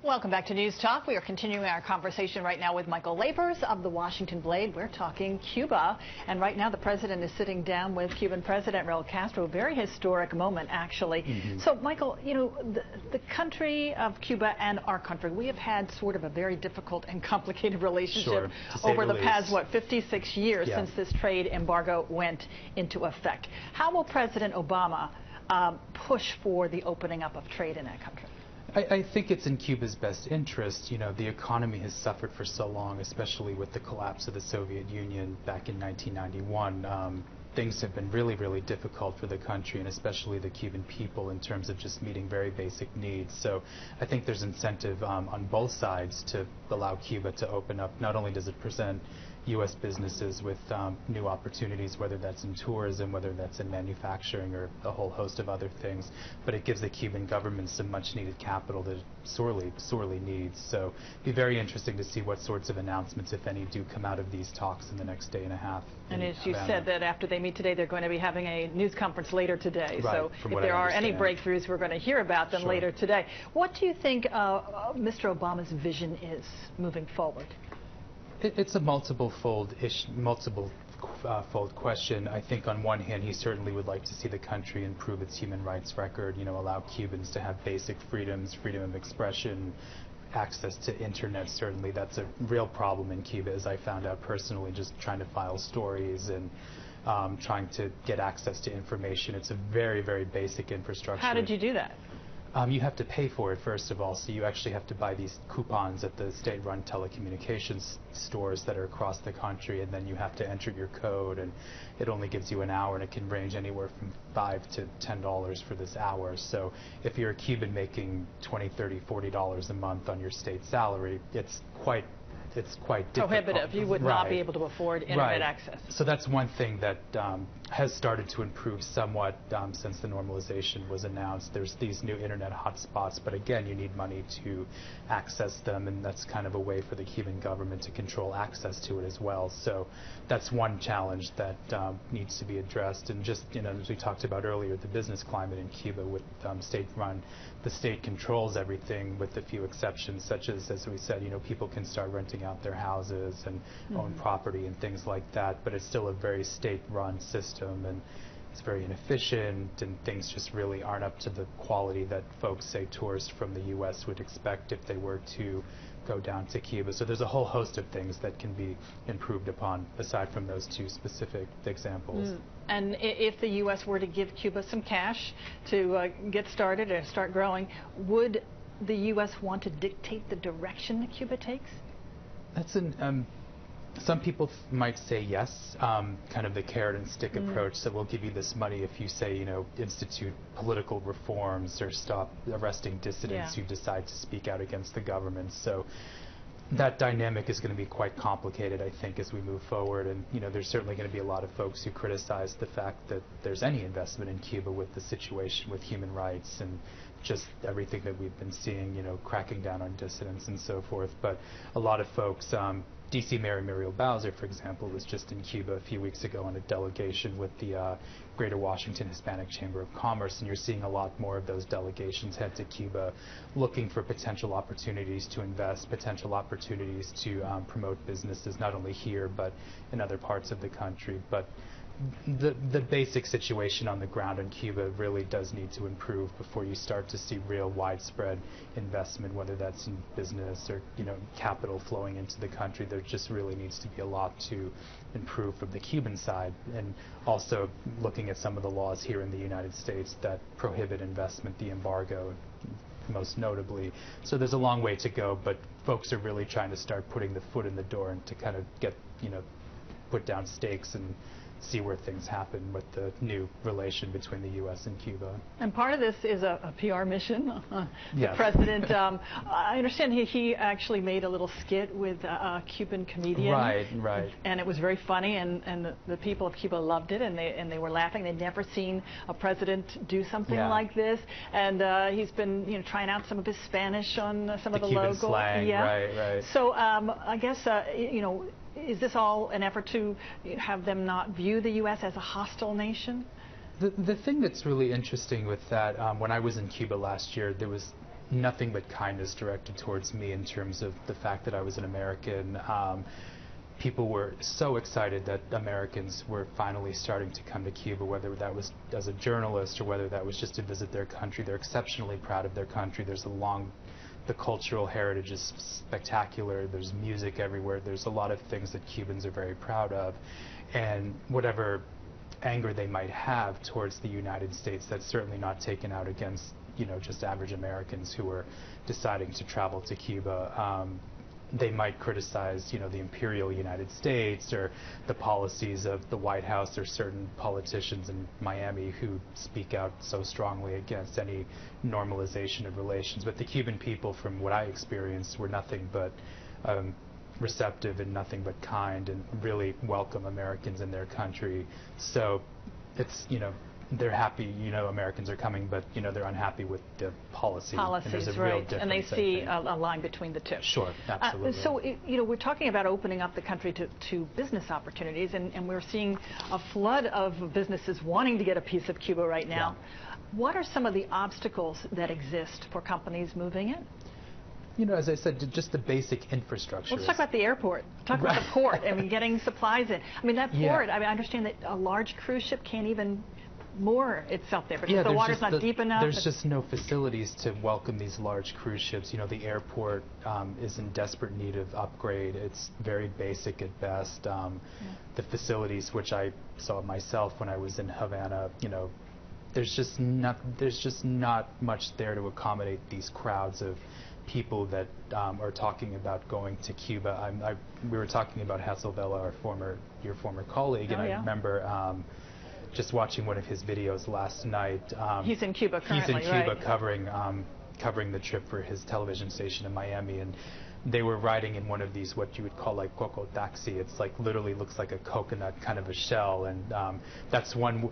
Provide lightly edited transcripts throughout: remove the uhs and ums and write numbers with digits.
Welcome back to News Talk. We are continuing our conversation right now with Michael Lavers of the Washington Blade. We're talking Cuba, and right now the president is sitting down with Cuban President Raul Castro. A very historic moment, actually. So, Michael, you know, the country of Cuba and our country, we have had sort of a very difficult and complicated relationship over the past, 56 years since this trade embargo went into effect. How will President Obama push for the opening up of trade in that country? I think it's in Cuba's best interest. You know, the economy has suffered for so long, especially with the collapse of the Soviet Union back in 1991. Things have been really, really difficult for the country, and especially the Cuban people, in terms of just meeting very basic needs. So I think there's incentive on both sides to allow Cuba to open up. Not only does it present U.S. businesses with new opportunities, whether that's in tourism, whether that's in manufacturing, or a whole host of other things, but it gives the Cuban government some much-needed capital that it sorely needs. So it'd be very interesting to see what sorts of announcements, if any, do come out of these talks in the next day and a half. And as you said, that after they meet today, they're going to be having a news conference later today. Right, so if there are any breakthroughs, we're going to hear about them later today. What do you think Mr. Obama's vision is moving forward? It's a multiple-fold question. I think on one hand, he certainly would like to see the country improve its human rights record, you know, allow Cubans to have basic freedoms, freedom of expression, access to internet. Certainly that's a real problem in Cuba, as I found out personally, just trying to file stories and trying to get access to information. It's a very, very basic infrastructure. How did you do that? You have to pay for it, first of all, so you actually have to buy these coupons at the state-run telecommunications stores that are across the country, and then you have to enter your code, and it only gives you an hour, and it can range anywhere from $5 to $10 for this hour. So if you're a Cuban making $20, $30, $40 a month on your state salary, it's quite difficult. Prohibitive. You would not be able to afford internet access. So that's one thing that has started to improve somewhat since the normalization was announced. There's these new internet hotspots, but again, you need money to access them, and that's kind of a way for the Cuban government to control access to it as well. So that's one challenge that needs to be addressed. And just, you know, as we talked about earlier, the business climate in Cuba with state-run, the state controls everything with a few exceptions, such as we said, you know, people can start renting out their houses and own property and things like that, but it's still a very state-run system, and it's very inefficient, and things just really aren't up to the quality that folks, say tourists from the U.S. would expect if they were to go down to Cuba. So there's a whole host of things that can be improved upon aside from those two specific examples. And if the U.S. were to give Cuba some cash to get started or start growing, would the U.S. want to dictate the direction that Cuba takes? That's some people might say yes, kind of the carrot and stick approach, that we'll give you this money if you say, you know, institute political reforms or stop arresting dissidents who decide to speak out against the government. So that dynamic is going to be quite complicated, I think, as we move forward. And, you know, there's certainly going to be a lot of folks who criticize the fact that there's any investment in Cuba with the situation with human rights and just everything that we've been seeing, you know, cracking down on dissidents and so forth. But a lot of folks, D.C. Mayor Muriel Bowser, for example, was just in Cuba a few weeks ago on a delegation with the Greater Washington Hispanic Chamber of Commerce, and you're seeing a lot more of those delegations head to Cuba looking for potential opportunities to invest, potential opportunities to promote businesses, not only here but in other parts of the country. But the basic situation on the ground in Cuba really does need to improve before you start to see real widespread investment, whether that's in business or, you know, capital flowing into the country. There just really needs to be a lot to improve from the Cuban side, and also looking at some of the laws here in the United States that prohibit investment, the embargo most notably. So there's a long way to go, but folks are really trying to start putting the foot in the door and to kind of get, you know, put down stakes and see where things happen with the new relation between the U.S. and Cuba. And part of this is a PR mission. The president, I understand he actually made a little skit with a Cuban comedian. Right. And it was very funny, and the people of Cuba loved it, and they were laughing. They'd never seen a president do something like this. And he's been, you know, trying out some of his Spanish on some of the Cuban logo. Slang. Right. So I guess, you know, is this all an effort to have them not view the U.S. as a hostile nation? The thing that's really interesting with that, when I was in Cuba last year, there was nothing but kindness directed towards me in terms of the fact that I was an American. People were so excited that Americans were finally starting to come to Cuba, whether that was as a journalist or whether that was just to visit their country. They're exceptionally proud of their country. The cultural heritage is spectacular. There's music everywhere. There's a lot of things that Cubans are very proud of. And whatever anger they might have towards the United States, that's certainly not taken out against, just average Americans who are deciding to travel to Cuba. They might criticize, the imperial United States or the policies of the White House or certain politicians in Miami who speak out so strongly against any normalization of relations. But the Cuban people, from what I experienced, were nothing but receptive and nothing but kind and really welcome Americans in their country. So it's, they're happy, Americans are coming, but, they're unhappy with the policy. Policies, and right. And they see a line between the two. Sure, absolutely. So, we're talking about opening up the country to business opportunities, and we're seeing a flood of businesses wanting to get a piece of Cuba right now. Yeah. What are some of the obstacles that exist for companies moving in? As I said, just the basic infrastructure. Let's talk about the airport. Talk about the port. Getting supplies in. That port, I understand that a large cruise ship can't even moor itself there because the water's not deep enough. There's just no facilities to welcome these large cruise ships. The airport is in desperate need of upgrade. It's very basic at best. The facilities, which I saw myself when I was in Havana, there's just not much there to accommodate these crowds of people that are talking about going to Cuba. We were talking about Hasselvella, your former colleague, and I remember just watching one of his videos last night. He's in Cuba currently, He's in Cuba, right? covering the trip for his television station in Miami, and they were riding in one of these, what you would call like coco taxi. It's like literally looks like a coconut kind of a shell, and that's one,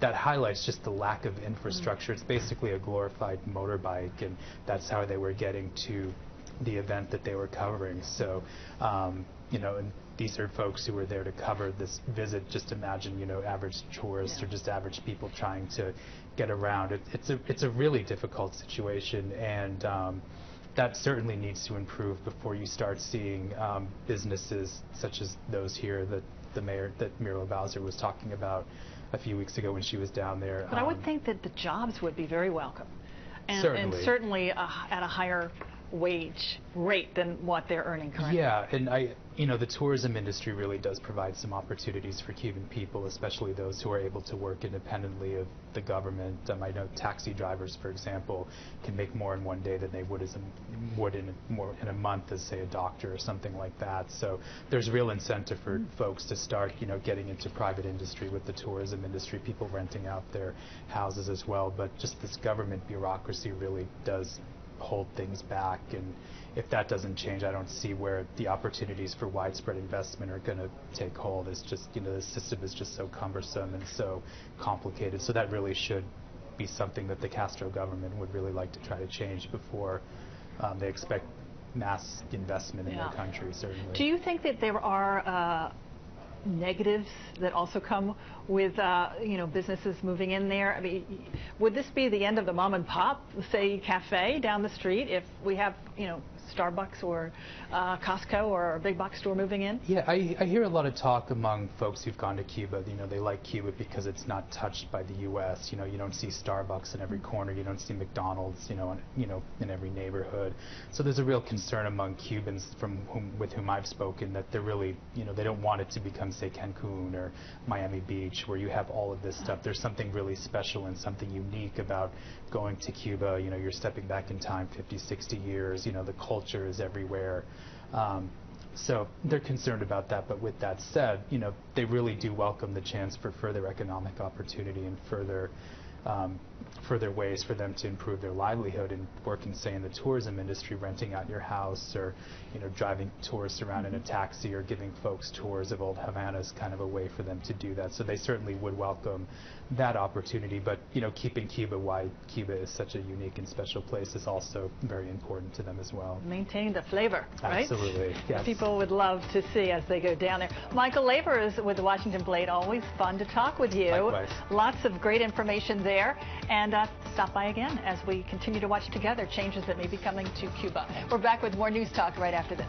that highlights just the lack of infrastructure. It's basically a glorified motorbike, and that's how they were getting to the event that they were covering. So, and these are folks who were there to cover this visit. Just imagine, average tourists or just average people trying to get around. It's a really difficult situation, and that certainly needs to improve before you start seeing businesses such as those here that Muriel Bowser was talking about a few weeks ago when she was down there. But I would think that the jobs would be very welcome, and certainly at a higher wage rate than what they're earning currently. Yeah, and the tourism industry really does provide some opportunities for Cuban people, especially those who are able to work independently of the government. I know taxi drivers, for example, can make more in one day than they would in a month as, say, a doctor or something like that. So there's real incentive for folks to start, getting into private industry with the tourism industry, people renting out their houses as well. But just this government bureaucracy really does hold things back, and if that doesn't change, I don't see where the opportunities for widespread investment are going to take hold. It's just, the system is just so cumbersome and so complicated. So that really should be something that the Castro government would really like to try to change before they expect mass investment in their country, certainly. Do you think that there are negatives that also come with businesses moving in there? Would this be the end of the mom and pop, say, cafe down the street if we have Starbucks or Costco or a big box store moving in? Yeah, I hear a lot of talk among folks who've gone to Cuba. They like Cuba because it's not touched by the U.S. You don't see Starbucks in every corner. You don't see McDonald's, in every neighborhood. So there's a real concern among Cubans with whom I've spoken that they're really, they don't want it to become, say, Cancun or Miami Beach, where you have all of this stuff. There's something really special and something unique about going to Cuba. You're stepping back in time 50, 60 years. The culture is everywhere. So they're concerned about that. But with that said, they really do welcome the chance for further economic opportunity and further ways for them to improve their livelihood, and working, say, in the tourism industry, renting out your house, or driving tourists around in a taxi, or giving folks tours of old Havana is kind of a way for them to do that. So they certainly would welcome that opportunity. But keeping Cuba why Cuba is such a unique and special place is also very important to them as well. Maintain the flavor, right? Absolutely, yes. People would love to see as they go down there. Michael Lavers with the Washington Blade, always fun to talk with you. Likewise. Lots of great information there. there, and stop by again as we continue to watch together changes that may be coming to Cuba. We're back with more News Talk right after this.